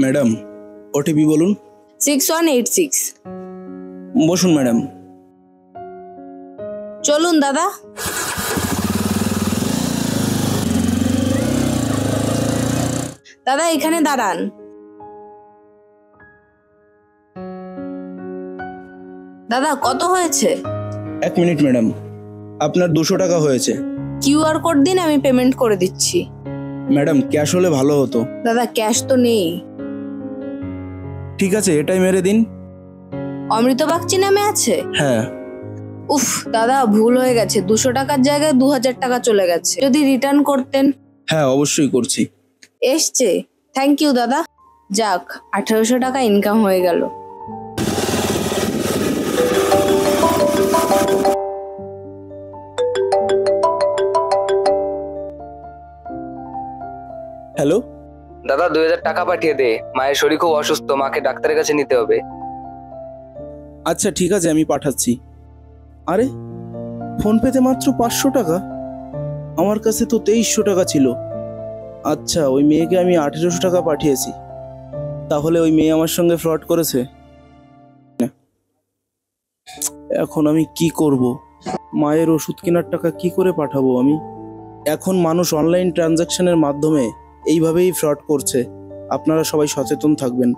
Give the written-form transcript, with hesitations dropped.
Madam, OTP বলুন। 6186। বসুন madam. চলুন দাদা। দাদা এখানে দাঁড়ান। দাদা কত হয়েছে? 1 মিনিট ম্যাডাম, আপনার 200 টাকা হয়েছে। কিউআর কোড দিন, আমি পেমেন্ট করে দিচ্ছি। ম্যাডাম ক্যাশ হলে ভালো হতো। দাদা ক্যাশ তো নেই। ঠিক আছে, এটাই মেরে দিন। অমৃত বাগচি নামে আছে? হ্যাঁ। উফ দাদা, ভুল হয়ে গেছে। 200 টাকার জায়গায় 2000 টাকা চলে গেছে। যদি রিটার্ন করতেন। হ্যাঁ অবশ্যই করছি। এসছে। থ্যাংক ইউ দাদা। যাক, 1800 টাকা ইনকাম হয়ে গেল। হ্যালো দাদা 2000 টাকা পাঠিয়ে দে, মায়ের শরীর খুব অসুস্থ, মাকে ডাক্তারের কাছে নিতে হবে। আচ্ছা ঠিক আছে, আমি পাঠাচ্ছি। আরে ফোনপেতে মাত্র 500 টাকা, আমার কাছে তো 2300 টাকা ছিল। আচ্ছা, ওই মেয়েকে আমি 1800 টাকা পাঠিয়েছি, তাহলে ওই মেয়ে আমার সঙ্গে ফ্রড করেছে। এখন আমি কি করব? মায়ের ওষুধ কেনার টাকা কি করে পাঠাবো আমি? এখন মানুষ অনলাইন ট্রানজাকশনের মাধ্যমে এইভাবেই ফ্রড করছে। আপনারা সবাই সচেতন থাকবেন।